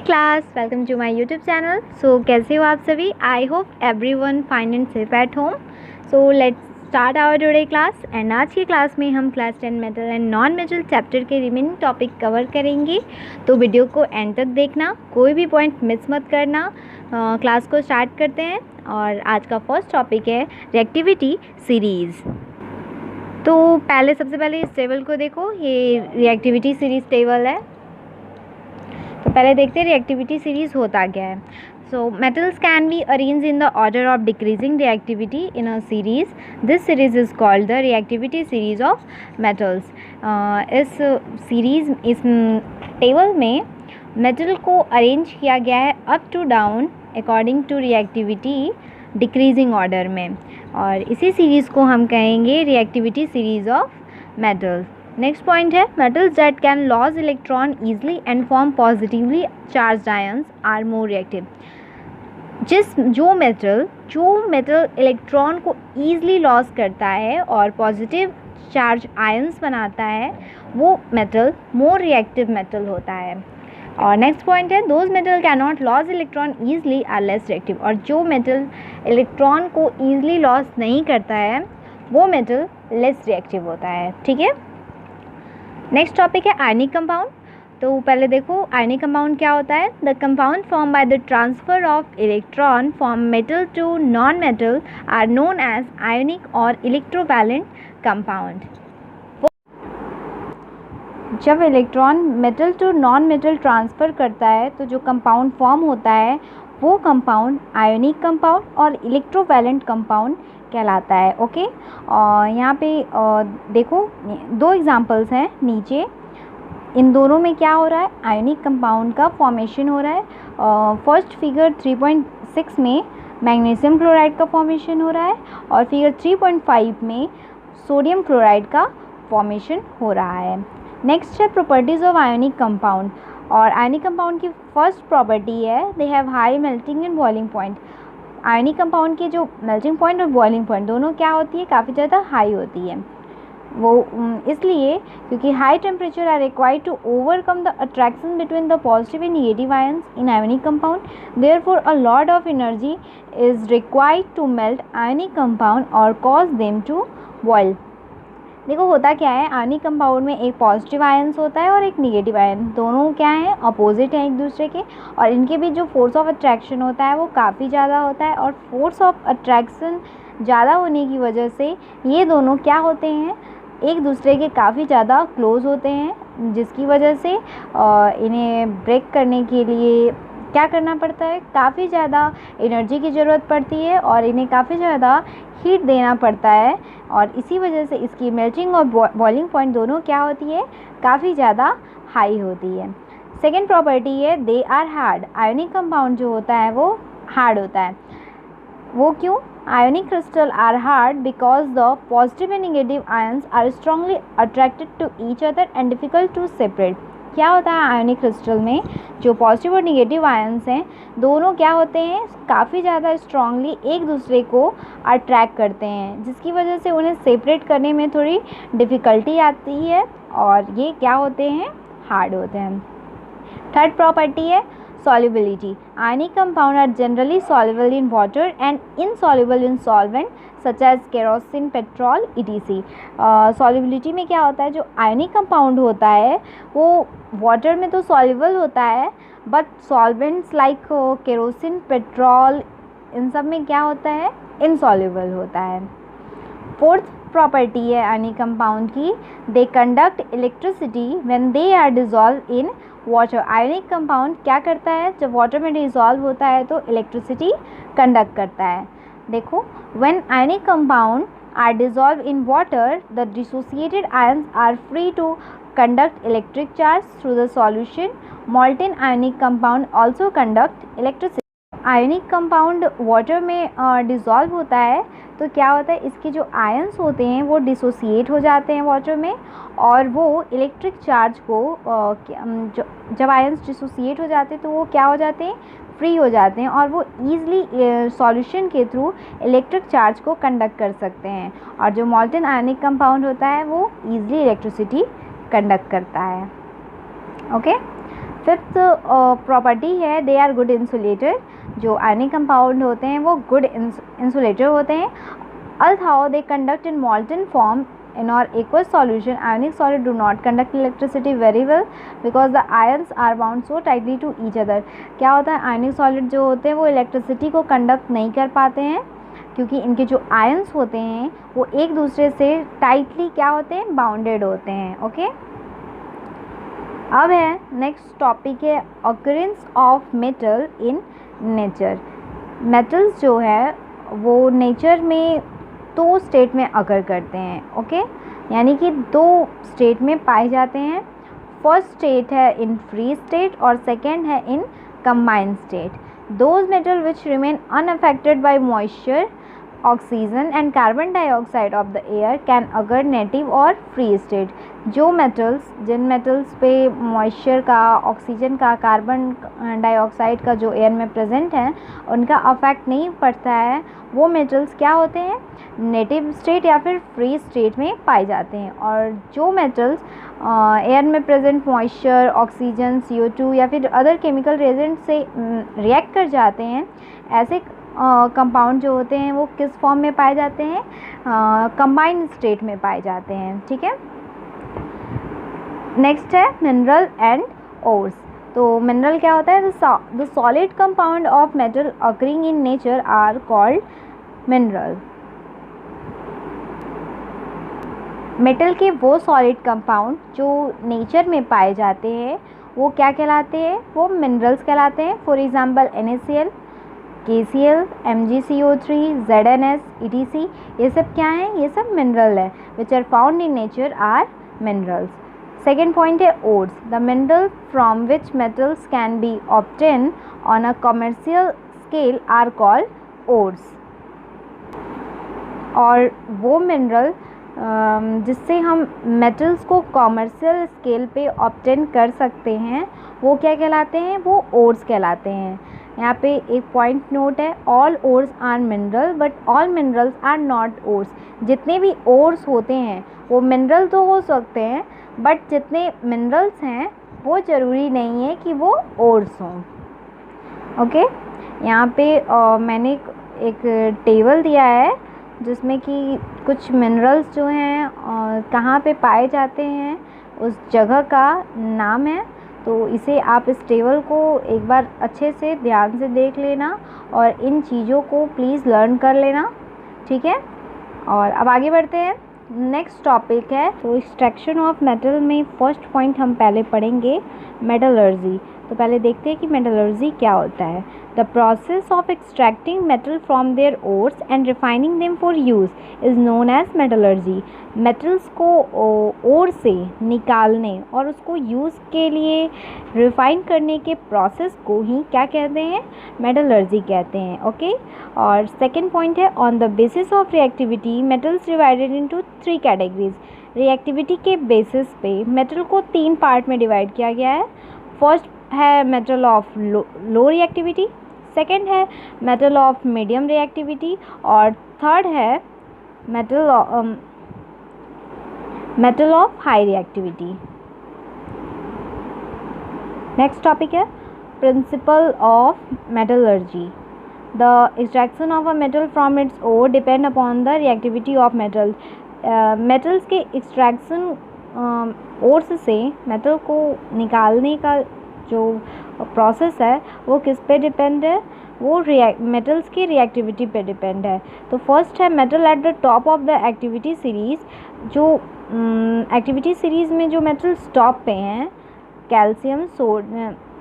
Hi class, welcome to my YouTube channel. So कैसे हो आप सभी? I hope everyone fine and safe at home. So let's start our today class. And आज की class में हम class 10 metal and non metal chapter के remaining topic cover करेंगे। तो वीडियो को एंड तक देखना, कोई भी पॉइंट मिस मत करना। क्लास को स्टार्ट करते हैं और आज का फर्स्ट टॉपिक है रिएक्टिविटी सीरीज़। तो सबसे पहले इस टेबल को देखो, ये रिएक्टिविटी सीरीज़ टेबल है। तो पहले देखते हैं रिएक्टिविटी सीरीज़ होता क्या है। So metals can be arrange in the order of decreasing reactivity in a series. This series is called the reactivity series of metals. इस सीरीज़ इस टेबल में मेटल को अरेंज किया गया है up to down according to reactivity decreasing order में, और इसी सीरीज़ को हम कहेंगे reactivity series of metals. Next point है metals that can lose electron easily and form positively charge ions are more reactive. जो मेटल इलेक्ट्रॉन को easily loss करता है और पॉजिटिव चार्ज आयंस बनाता है, वो मेटल मोर रिएक्टिव मेटल होता है। और नेक्स्ट पॉइंट है those metal can not loss electron easily are less reactive. और जो मेटल इलेक्ट्रॉन को ईजिली लॉस नहीं करता है वो मेटल लेस रिएक्टिव होता है। ठीक है, नेक्स्ट टॉपिक है आयनिक कंपाउंड। तो पहले देखो आयनिक कंपाउंड क्या होता है। The compound form by the transfer of electron from metal to non metal are known as ionic और इलेक्ट्रोवैलेंट कंपाउंड। जब electron metal to non metal transfer करता है तो जो कंपाउंड फॉर्म होता है वो कंपाउंड आयनिक कंपाउंड और इलेक्ट्रोवैलेंट कंपाउंड कहलाता है। ओके, और यहाँ पे देखो दो एग्जांपल्स हैं नीचे। इन दोनों में क्या हो रहा है, आयनिक कंपाउंड का फॉर्मेशन हो रहा है। फर्स्ट फिगर 3.6 में मैग्नीशियम क्लोराइड का फॉर्मेशन हो रहा है और फिगर 3.5 में सोडियम क्लोराइड का फॉर्मेशन हो रहा है। नेक्स्ट है प्रॉपर्टीज़ ऑफ आयनिक कंपाउंड। और आयनिक कंपाउंड की फर्स्ट प्रॉपर्टी है they have high melting and boiling point. Ionic compound के जो मेल्टिंग पॉइंट और बॉइलिंग पॉइंट दोनों क्या होती है, काफ़ी ज़्यादा हाई होती है। वो इसलिए क्योंकि high temperature are required to overcome the attraction between the positive and negative ions in ionic compound. Therefore a lot of energy is required to melt ionic compound और कॉज देम टू बॉयल। देखो होता क्या है, ionic compound में एक positive ions होता है और एक नेगेटिव आयन, दोनों क्या हैं, अपोजिट हैं एक दूसरे के, और इनके बीच जो फोर्स ऑफ अट्रैक्शन होता है वो काफ़ी ज़्यादा होता है। और फोर्स ऑफ अट्रैक्शन ज़्यादा होने की वजह से ये दोनों क्या होते हैं, एक दूसरे के काफ़ी ज़्यादा क्लोज होते हैं, जिसकी वजह से इन्हें ब्रेक करने के लिए क्या करना पड़ता है, काफ़ी ज़्यादा एनर्जी की ज़रूरत पड़ती है और इन्हें काफ़ी ज़्यादा हीट देना पड़ता है, और इसी वजह से इसकी मेल्टिंग और बॉइलिंग पॉइंट दोनों क्या होती है, काफ़ी ज़्यादा हाई होती है। सेकेंड प्रॉपर्टी है they are hard. Ionic compound जो होता है वो हार्ड होता है। वो क्यों? Ionic crystal are hard because the positive and negative ions are strongly attracted to each other and difficult to separate. क्या होता है आयनिक क्रिस्टल में, जो पॉजिटिव और नेगेटिव आयंस हैं दोनों क्या होते हैं, काफ़ी ज़्यादा स्ट्रांगली एक दूसरे को अट्रैक्ट करते हैं, जिसकी वजह से उन्हें सेपरेट करने में थोड़ी डिफ़िकल्टी आती है और ये क्या होते हैं, हार्ड होते हैं। थर्ड प्रॉपर्टी है solubility. Ionic compound are generally soluble in water and insoluble in solvent such as kerosene, petrol, etc. Solubility में क्या होता है, जो आयनिक कंपाउंड होता है वो वाटर में तो soluble होता है, but solvents like kerosene, petrol, इन सब में क्या होता है, इनसॉल्युबल होता है। फोर्थ प्रॉपर्टी है आयनिक कंपाउंड की, they conduct electricity when they are dissolve in water. Ionic compound क्या करता है, जब वाटर में डिजॉल्व होता है तो इलेक्ट्रिसिटी कंडक्ट करता है। देखो when ionic compound are dissolve in water the dissociated ions are free to conduct electric charge through the solution. Molten ionic compound also conduct electricity. Ionic compound water में dissolve होता है तो क्या होता है, इसके जो आयंस होते हैं वो डिसोसिएट हो जाते हैं वाटर में, और वो इलेक्ट्रिक चार्ज को जब आयंस डिसोसिएट हो जाते हैं तो वो क्या हो जाते हैं, फ्री हो जाते हैं, और वो ईज़िली सॉल्यूशन के थ्रू इलेक्ट्रिक चार्ज को कंडक्ट कर सकते हैं। और जो मॉल्टेन आयनिक कंपाउंड होता है वो ईज़िली इलेक्ट्रिसिटी कंडक्ट करता है। ओके, फिफ्थ प्रॉपर्टी है दे आर गुड इंसुलेटर। जो आयनिक कंपाउंड होते हैं वो गुड इंसुलेटर होते हैं। Although they conduct in molten form in our aqueous solution, ionic solid do not conduct electricity very well because the ions are bound so tightly to each other। क्या होता है, आयनिक solid जो होते हैं वो electricity को कंडक्ट नहीं कर पाते हैं क्योंकि इनके जो आयंस होते हैं वो एक दूसरे से टाइटली क्या होते हैं, बाउंडेड होते हैं। ओके, अब है नेक्स्ट टॉपिक है occurrence of metal in nature. Metals जो है वो नेचर में दो स्टेट में अगर करते हैं। ओके, यानी कि दो स्टेट में पाए जाते हैं। फर्स्ट स्टेट है इन फ्री स्टेट और सेकेंड है in combined state. Those metal which remain unaffected bye moisture, oxygen and carbon dioxide of the air can अगर नेटिव और फ्री स्टेट। जो मेटल्स, जिन मेटल्स पे मॉइस्चर का, ऑक्सीजन का, कार्बन डाइऑक्साइड का जो एयर में प्रेजेंट है उनका अफेक्ट नहीं पड़ता है, वो मेटल्स क्या होते हैं, नेटिव स्टेट या फिर फ्री स्टेट में पाए जाते हैं। और जो मेटल्स एयर में प्रेजेंट मॉइस्चर, ऑक्सीजन, CO2 या फिर अदर केमिकल रेजेंट से रिएक्ट कर जाते हैं, ऐसे कंपाउंड जो होते हैं वो किस फॉर्म में पाए जाते हैं, कंबाइंड स्टेट में पाए जाते हैं। ठीक है, नेक्स्ट है मिनरल एंड ओर्स। तो मिनरल क्या होता है, the solid compound of metal occurring in nature are called mineral. Metal के वो सॉलिड कंपाउंड जो नेचर में पाए जाते हैं वो क्या कहलाते हैं, वो मिनरल्स कहलाते हैं। For example NaCl, KCl, MgCO3, ZnS, etc. ये सब क्या हैं, ये सब मिनरल है which are found in nature are minerals. Second point है ores. The mineral from which metals can be obtain on a commercial scale are called ores. और वो मिनरल जिससे हम मेटल्स को कॉमर्शियल स्केल पे ऑब्टेन कर सकते हैं वो क्या कहलाते हैं, वो ओर्स कहलाते हैं। यहाँ पे एक पॉइंट नोट है, all ores are mineral but all minerals are not ores. जितने भी ओर्स होते हैं वो मिनरल तो हो सकते हैं बट जितने मिनरल्स हैं वो ज़रूरी नहीं है कि वो ओर्स हों। ओके, यहाँ पे मैंने एक टेबल दिया है जिसमें कि कुछ मिनरल्स जो हैं कहाँ पे पाए जाते हैं उस जगह का नाम है। तो इसे आप इस टेबल को एक बार अच्छे से ध्यान से देख लेना और इन चीज़ों को प्लीज़ लर्न कर लेना। ठीक है, और अब आगे बढ़ते हैं। नेक्स्ट टॉपिक है तो एक्सट्रैक्शन ऑफ मेटल में फर्स्ट पॉइंट हम पहले पढ़ेंगे मेटलर्जी। तो पहले देखते हैं कि मेटलर्जी क्या होता है। The process of extracting metal from their ores and refining them for use is known as metallurgy. Metals को ओर से निकालने और उसको यूज़ के लिए रिफाइन करने के प्रोसेस को ही क्या कहते हैं, मेटलर्जी कहते हैं। ओके, और सेकेंड पॉइंट है on the basis of reactivity metals divided into 3 categories. Reactivity के बेसिस पे मेटल को 3 पार्ट में डिवाइड किया गया है। फर्स्ट है metal of low reactivity, second है मेटल ऑफ मीडियम रिएक्टिविटी और थर्ड है metal of high reactivity. Next topic है principle of metallurgy. The extraction of a metal from its ore depend upon the reactivity of metal. Metals के extraction ores से metal को निकालने का जो process है वो किस पे डिपेंड है, वो मेटल्स की रिएक्टिविटी पे डिपेंड है। तो फर्स्ट है metal at the top of the activity series. जो एक्टिविटी सीरीज़ में जो मेटल्स टॉप पे हैं, calcium,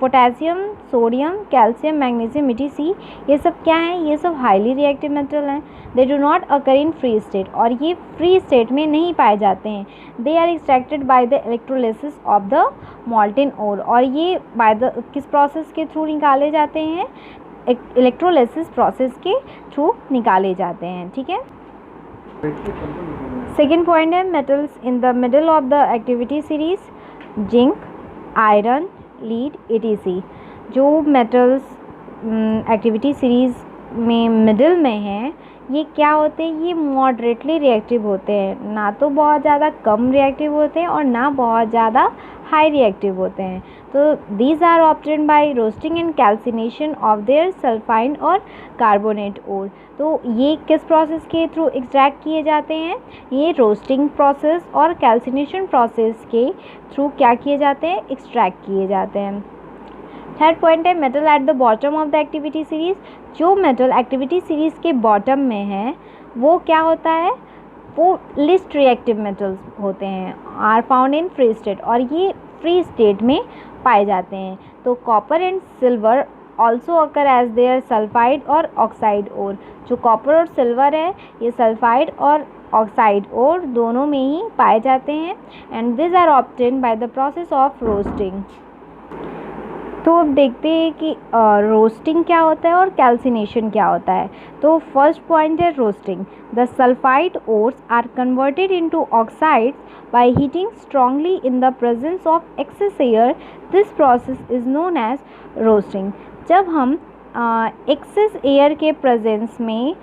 potassium, sodium, calcium, magnesium, etc. ये सब क्या हैं, ये सब हाईली रिएक्टिव मेटल हैं। They do not occur in free state, और ये फ्री स्टेट में नहीं पाए जाते हैं। They are extracted by the electrolysis of the molten ore, और ये बाय द किस प्रोसेस के थ्रू निकाले जाते हैं, इलेक्ट्रोलिसिस प्रोसेस के थ्रू निकाले जाते हैं। ठीक है, सेकेंड पॉइंट है metals in the middle of the activity series, zinc, iron, lead, etc. जो मेटल्स एक्टिविटी सीरीज़ में मिडिल में हैं ये क्या होते हैं, ये मॉडरेटली रिएक्टिव होते हैं, ना तो बहुत ज़्यादा कम रिएक्टिव होते हैं और ना बहुत ज़्यादा हाई रिएक्टिव होते हैं। तो these are obtained by roasting and calcination of their sulphide और कार्बोनेट ओर। तो ये किस प्रोसेस के थ्रू एक्सट्रैक्ट किए जाते हैं? ये रोस्टिंग प्रोसेस और कैल्सिनेशन प्रोसेस के थ्रू क्या किए जाते हैं? एक्सट्रैक्ट किए जाते हैं। थर्ड पॉइंट है metal at the bottom of the activity series. जो मेटल एक्टिविटी सीरीज़ के बॉटम में है वो क्या होता है? वो लिस्ट रिएक्टिव मेटल्स होते हैं, are found in free state, और ये फ्री स्टेट में पाए जाते हैं। तो copper and silver also occur as their sulphide और ऑक्साइड ओर। जो कॉपर और सिल्वर है ये सल्फाइड और ऑक्साइड ओर दोनों में ही पाए जाते हैं। And this are obtained by the process of roasting. तो अब देखते हैं कि रोस्टिंग क्या होता है और कैल्सिनेशन क्या होता है। तो फर्स्ट पॉइंट है roasting. The sulphide ores are converted into oxides by heating strongly in the presence of excess air. This process is known as roasting. जब हम एक्सेस एयर के प्रेजेंस में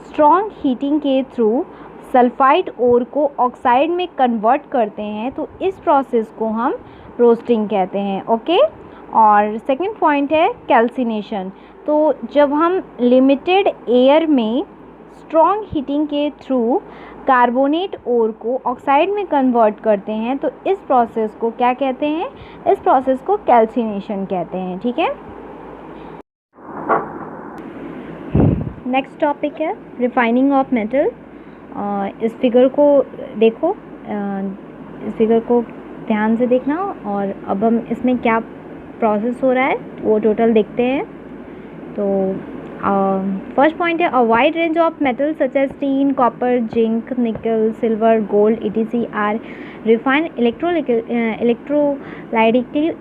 स्ट्रॉन्ग हीटिंग के थ्रू सल्फाइड ओर को oxide में convert करते हैं तो इस प्रोसेस को हम रोस्टिंग कहते हैं। ओके। और सेकंड पॉइंट है कैल्सिनेशन। तो जब हम लिमिटेड एयर में स्ट्रॉन्ग हीटिंग के थ्रू कार्बोनेट ओर को ऑक्साइड में कन्वर्ट करते हैं तो इस प्रोसेस को क्या कहते हैं? इस प्रोसेस को कैल्सिनेशन कहते हैं। ठीक है। नेक्स्ट टॉपिक है रिफाइनिंग ऑफ मेटल। इस फिगर को देखो, इस फिगर को ध्यान से देखना, और अब हम इसमें क्या प्रोसेस हो रहा है वो टोटल देखते हैं। तो फर्स्ट पॉइंट है a wide range of metal such as tin, copper, zinc, nickel, silver, gold etc are refined electrolytically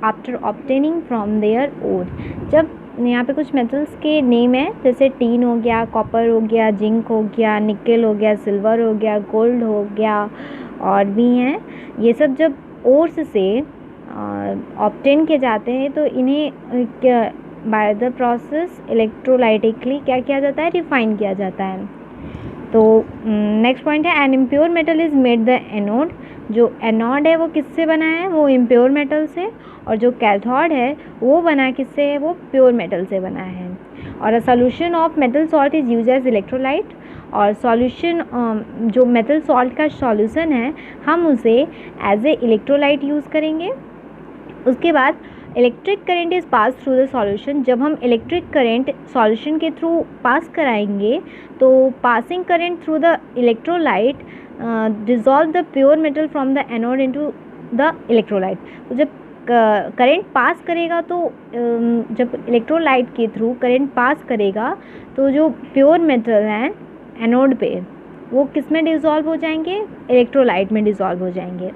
after obtaining from their ore. जब यहाँ पे कुछ मेटल्स के नेम है जैसे टीन हो गया, कॉपर हो गया, जिंक हो गया, निकल हो गया, सिल्वर हो गया, गोल्ड हो गया, और भी हैं, ये सब जब ओर्स से ऑब्टेन किए जाते हैं तो इन्हें बाय द प्रोसेस इलेक्ट्रोलाइटिकली क्या किया जाता है? रिफाइन किया जाता है। तो नेक्स्ट पॉइंट है an impure metal is made the anode. जो एनोड है वो किससे बना है? वो इम्प्योर मेटल से। और जो कैथोड है वो बना किससे है? वो प्योर मेटल से बना है। और a solution of metal salt is use as electrolyte. और सॉल्यूशन जो मेटल सॉल्ट का सॉल्यूशन है हम उसे एज ए इलेक्ट्रोलाइट यूज़ करेंगे। उसके बाद electric current is pass through the solution. जब हम इलेक्ट्रिक करेंट सॉल्यूशन के थ्रू पास कराएंगे तो passing current through the electrolyte dissolve the pure metal from the anode into the electrolyte. तो जब करेंट पास करेगा तो जब इलेक्ट्रोलाइट के थ्रू करेंट पास करेगा तो जो प्योर मेटल हैं एनोड पे वो किस में डिज़ोल्व हो जाएंगे? इलेक्ट्रोलाइट में डिज़ोल्व हो जाएंगे।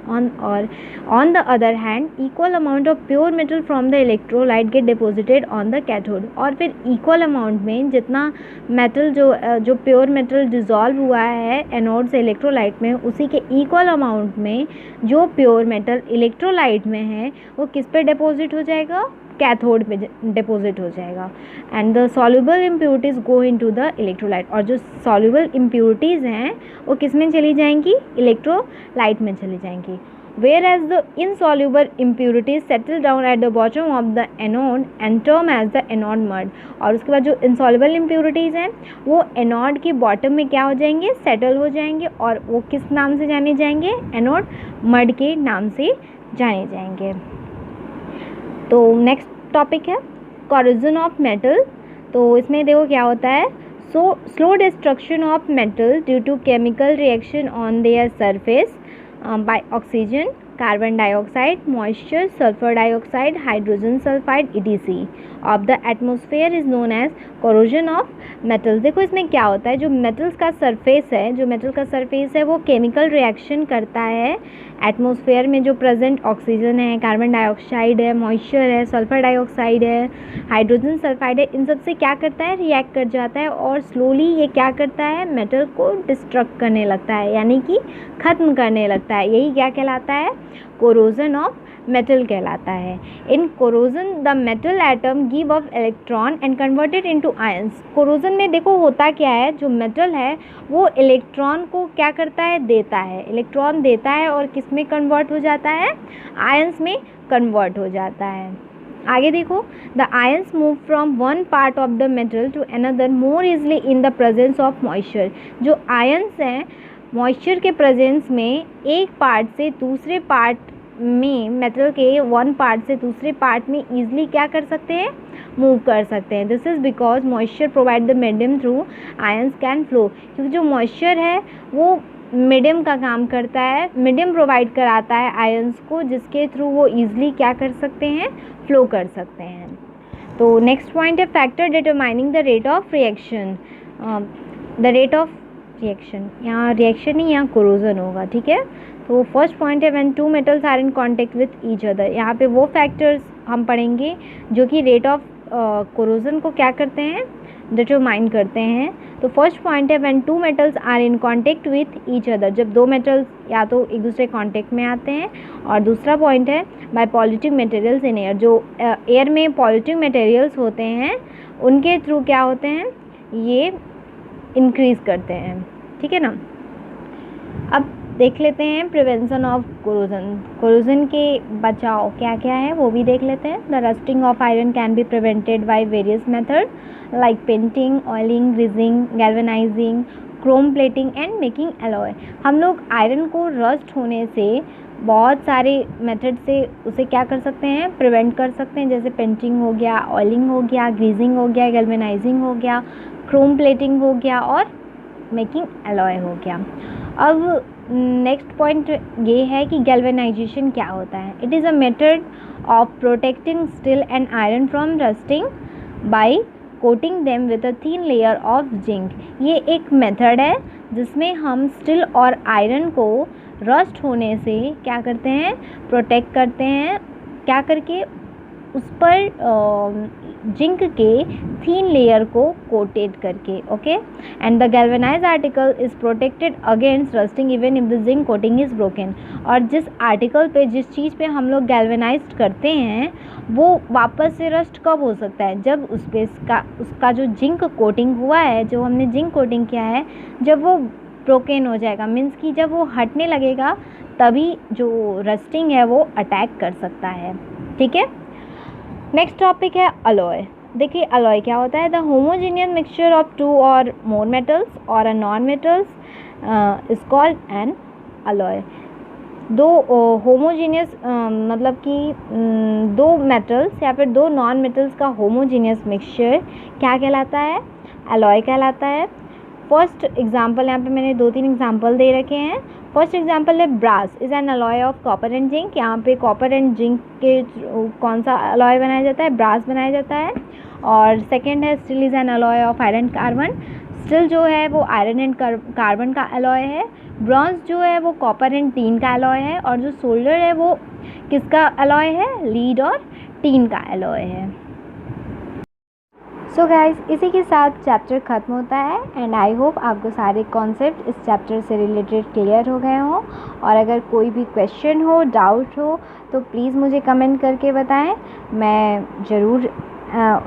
On the other hand equal amount of pure metal from the electrolyte get deposited on the cathode. और फिर इक्वल अमाउंट में जितना मेटल जो प्योर मेटल डिज़ोल्व हुआ है एनोड से इलेक्ट्रोलाइट में उसी के इक्वल अमाउंट में जो प्योर मेटल इलेक्ट्रोलाइट में है वो किस पे डिपॉजिट हो जाएगा? कैथोड पे डिपॉजिट हो जाएगा। And the soluble impurities go into the electrolyte. और जो सॉल्युबल इम्प्योरिटीज़ हैं वो किस में चली जाएंगी? इलेक्ट्रोलाइट में चली जाएंगी। Whereas the insoluble impurities settle down at the bottom of the anode and term as the anode mud. और उसके बाद जो इनसॉल्युबल इम्प्योरिटीज़ हैं वो एनोड के बॉटम में क्या हो जाएंगे? सेटल हो जाएंगे। और वो किस नाम से जाने जाएंगे? एनोड मड के नाम से जाने जाएंगे। तो नेक्स्ट टॉपिक है कॉरोजन ऑफ मेटल। तो इसमें देखो क्या होता है, slow destruction of metal due to chemical reaction on their surface by oxygen, carbon dioxide, moisture, sulphur dioxide, hydrogen sulphide etc of the atmosphere is known as corrosion of metals. देखो इसमें क्या होता है, जो मेटल्स का surface है, जो metal का सरफेस है वो केमिकल रिएक्शन करता है एटमोसफेयर में जो प्रेजेंट ऑक्सीजन है, कार्बन डाइऑक्साइड है, मॉइस्चर है, सल्फर डाइऑक्साइड है, हाइड्रोजन सल्फाइड है, इन सब से क्या करता है? रिएक्ट कर जाता है और स्लोली ये क्या करता है? मेटल को डिस्ट्रक्ट करने लगता है, यानी कि ख़त्म करने लगता है। यही क्या कहलाता है? कोरोजन ऑफ मेटल कहलाता है। In corrosion the metal atom give off electron and converted into ions. Corrosion में देखो होता क्या है, जो मेटल है वो इलेक्ट्रॉन को क्या करता है, देता है, इलेक्ट्रॉन देता है और किस में कन्वर्ट हो जाता है, आयंस में कन्वर्ट हो जाता है। आगे देखो, the ions move from one part of the metal to another more easily in the presence of moisture. जो आयंस हैं मॉइस्चर के प्रेजेंस में एक पार्ट से दूसरे पार्ट में, मेटल के वन पार्ट से दूसरे पार्ट में ईजिली क्या कर सकते हैं, मूव कर सकते हैं। This is because moisture provide the medium through ions can flow. क्योंकि जो मॉइस्चर है वो मीडियम का काम करता है, मीडियम प्रोवाइड कराता है आयंस को, जिसके थ्रू वो ईजिली क्या कर सकते हैं, फ्लो कर सकते हैं। तो नेक्स्ट पॉइंट है factor determining the rate of reaction. The rate of reaction, यहाँ रिएक्शन नहीं, यहाँ कोरोजन होगा, ठीक है। तो फर्स्ट पॉइंट है when two metals are in contact with each other. यहाँ पे वो फैक्टर्स हम पढ़ेंगे जो कि रेट ऑफ कोरोजन को क्या करते हैं, डिटरमाइन करते हैं। तो फर्स्ट पॉइंट है when two metals are in contact with each other, जब दो मेटल्स या तो एक दूसरे कांटेक्ट में आते हैं। और दूसरा पॉइंट है bye positive materials in air, जो एयर में पॉजिटिव मटेरियल्स होते हैं उनके थ्रू क्या होते हैं, ये इंक्रीज़ करते हैं, ठीक है ना। अब देख लेते हैं प्रिवेंशन ऑफ कोरोजन। कोरोजन के बचाव क्या क्या है वो भी देख लेते हैं। The rusting of iron can be prevented by various method like painting, oiling, greasing, galvanising, Chrome plating and making alloy. हम लोग आयरन को रस्ट होने से बहुत सारे मेथड से उसे क्या कर सकते हैं, प्रिवेंट कर सकते हैं। जैसे पेंटिंग हो गया, ऑयलिंग हो गया, ग्रीजिंग हो गया, गैल्वेनाइजिंग हो गया, क्रोम प्लेटिंग हो गया और मेकिंग अलॉय हो गया। अब नेक्स्ट पॉइंट ये है कि गैल्वेनाइजेशन क्या होता है। It is a method of protecting steel and iron from rusting by coating them with a thin layer of zinc. ये एक मेथड है जिसमें हम स्टील और आयरन को रस्ट होने से क्या करते हैं, प्रोटेक्ट करते हैं, क्या करके, उस पर जिंक के थीन लेयर को कोटेड करके, okay. And the galvanise article is protected against rusting even if the zinc coating is broken. और जिस आर्टिकल पे, जिस चीज़ पे हम लोग गैल्वेनाइज करते हैं वो वापस से रस्ट कब हो सकता है, जब उस पे उसका जो जिंक कोटिंग हुआ है, जो हमने जिंक कोटिंग किया है, जब वो ब्रोकन हो जाएगा, मीन्स कि जब वो हटने लगेगा तभी जो रस्टिंग है वो अटैक कर सकता है, ठीक है। नेक्स्ट टॉपिक है अलॉय। देखिए अलॉय क्या होता है, the homogeneous mixture of two or more metals or a non metals is called an alloy. दो होमोजेनियस मतलब कि दो मेटल्स या फिर दो नॉन मेटल्स का होमोजेनियस मिक्सचर क्या कहलाता है, अलॉय कहलाता है। फर्स्ट एग्जांपल, यहाँ पे मैंने 2-3 एग्जांपल दे रखे हैं। फर्स्ट एग्जांपल है brass is an alloy of copper and zinc. यहाँ पे कॉपर एंड जिंक के कौन सा अलॉय बनाया जाता है, ब्रास बनाया जाता है। और सेकंड है steel is an alloy of iron carbon. Steel जो है वो आयरन एंड कार्बन का अलॉय है। ब्रॉन्ज जो है वो कॉपर एंड टीन का अलॉय है। और जो सोल्डर है वो किसका अलॉय है, लीड और टीन का अलॉय है। सो गाइज, इसी के साथ चैप्टर ख़त्म होता है एंड आई होप आपको सारे कॉन्सेप्ट इस चैप्टर से रिलेटेड क्लियर हो गए हों। और अगर कोई भी क्वेश्चन हो, डाउट हो तो प्लीज़ मुझे कमेंट करके बताएं, मैं ज़रूर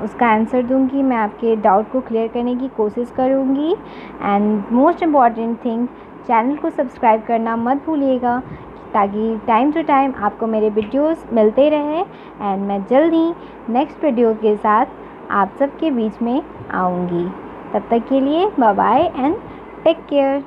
उसका आंसर दूंगी, मैं आपके डाउट को क्लियर करने की कोशिश करूंगी। And most important thing, channel को सब्सक्राइब करना मत भूलिएगा ताकि टाइम टू टाइम आपको मेरे वीडियोस मिलते रहे। एंड मैं जल्द ही नेक्स्ट वीडियो के साथ आप सबके बीच में आऊँगी। तब तक के लिए bye bye and take care.